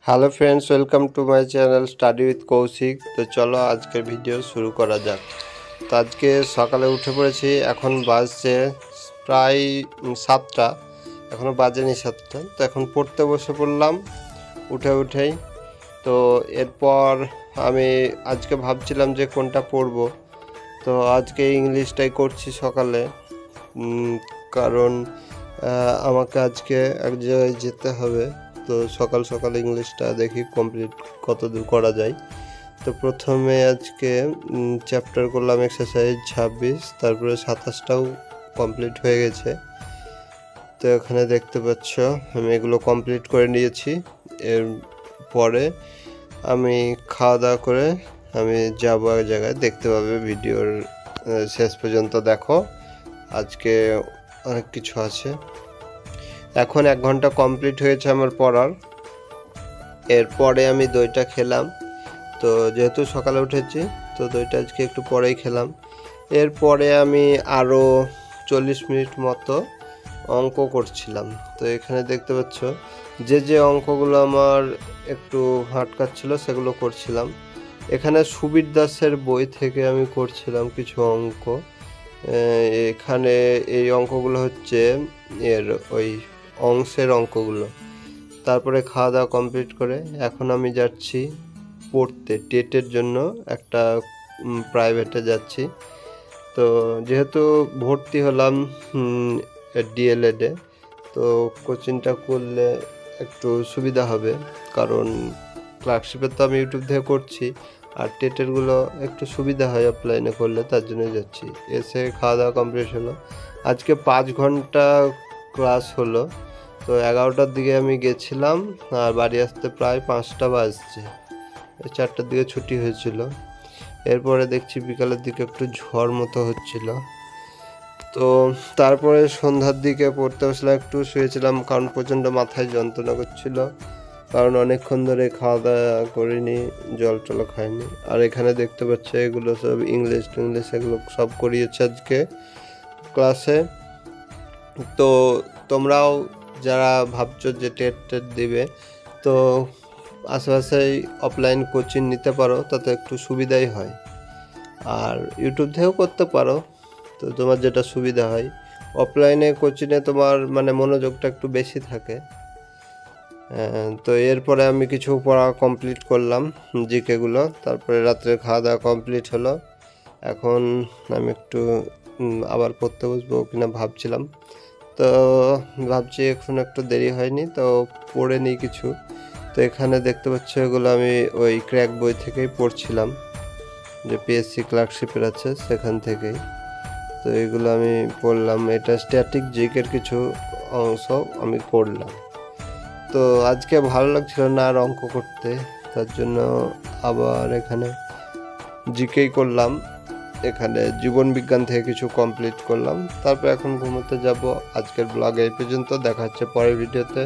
Hello friends, welcome to my channel study with Koushik. তো চলো আজকের ভিডিও শুরু করা যাক। তো আজকে সকালে উঠে পড়েছি, এখন বাজছে প্রায় 7টা, এখনও বাজেনি 7টা। তো এখন পড়তে বসে পড়লাম উঠেই। তো এরপর আমি আজকে ভাবছিলাম যে কোনটা পড়বো, তো আজকে ইংলিশটাই করছি সকালে, কারণ আমাকে আজকে এক জায়গায় যেতে হবে। তো সকাল সকাল ইংলিশটা দেখি কমপ্লিট কতদূর করা যায়। তো প্রথমে আজকে চ্যাপ্টার করলাম এক্সারসাইজ 26, তারপরে 27টাও কমপ্লিট হয়ে গেছে। তো এখানে দেখতে পাচ্ছ আমি এগুলো কমপ্লিট করে নিয়েছি। এর পরে আমি খাওয়া দাওয়া করে আমি যাবো এক জায়গায়, দেখতে পাবে ভিডিওর শেষ পর্যন্ত দেখো, আজকে অনেক কিছু আছে। এখন 1 ঘন্টা কমপ্লিট হয়েছে আমার পড়ার। এরপরে আমি দইটা খেলাম, তো যেহেতু সকালে উঠেছি তো দইটা আজকে একটু পরেই খেলাম। এরপরে আমি আরও 40 মিনিট মতো অঙ্ক করছিলাম। তো এখানে দেখতে পাচ্ছ যে অঙ্কগুলো আমার একটু হাটকাচ্ছিল সেগুলো করছিলাম। এখানে সুবীর দাসের বই থেকে আমি করছিলাম কিছু অঙ্ক। এখানে এই অঙ্কগুলো হচ্ছে এর ওই অংশের অঙ্কগুলো। তারপরে খাওয়া দাওয়া কমপ্লিট করে এখন আমি যাচ্ছি পড়তে, টেটের জন্য একটা প্রাইভেটে যাচ্ছি। তো যেহেতু ভর্তি হলাম ডিএলএডে, তো কোচিংটা করলে একটু সুবিধা হবে, কারণ ক্লার্কশিপের তো আমি ইউটিউব থেকে করছি, আর টেটেরগুলো একটু সুবিধা হয় অফলাইনে করলে, তার জন্য যাচ্ছি। এসে খাওয়া দাওয়া কমপ্লিট হলো। আজকে 5 ঘন্টা ক্লাস হলো। তো 11টার দিকে আমি গেছিলাম, আর বাড়ি আসতে প্রায় 5টা বাজছে। 4টার দিকে ছুটি হয়েছিল। এরপরে দেখছি বিকালের দিকে একটু ঝড় মতো হচ্ছিল। তো তারপরে সন্ধ্যার দিকে পড়তে বসলাম, একটু শুয়েছিলাম কারণ প্রচণ্ড মাথায় যন্ত্রণা করছিল, কারণ অনেকক্ষণ ধরে খাওয়া দাওয়া করিনি, জল টলও খাইনি। আর এখানে দেখতে পাচ্ছ এগুলো সব ইংলিশ এগুলো সব করিয়েছে আজকে ক্লাসে। তো তোমরাও যারা ভাবছো যে টেট দিবে, তো আশেপাশেই অফলাইন কোচিং নিতে পারো, তাতে একটু সুবিধাই হয়। আর ইউটিউব থেকেও করতে পারো, তো তোমার যেটা সুবিধা হয়। অফলাইনে কোচিংয়ে তোমার মানে মনোযোগটা একটু বেশি থাকে। তো এরপরে আমি কিছু পড়া কমপ্লিট করলাম জিকেগুলো, তারপরে রাত্রে খাওয়া দাওয়া কমপ্লিট হলো। এখন আমি একটু আবার পড়তে বসবো কিনা ভাবছিলাম, তো ভাবছি এখন একটু দেরি হয়নি, তো পড়ে নিই কিছু। তো এখানে দেখতে পাচ্ছ এগুলো আমি ওই ক্র্যাক বই থেকেই পড়ছিলাম, যে পিএসসি ক্লার্কশিপের আছে সেখান থেকেই। তো এগুলো আমি পড়লাম, এটা স্ট্যাটিক জিকের কিছু অংশ আমি পড়লাম। তো আজকে ভালো লাগছিল না আর অঙ্ক করতে, তার জন্য আবার এখানে জিকেই করলাম। এখানে জীবন বিজ্ঞান থেকে কিছু কমপ্লিট করলাম, তারপর এখন ঘুমোতে যাব। আজকের ব্লগ এই পর্যন্ত, দেখা হচ্ছে পরের ভিডিওতে।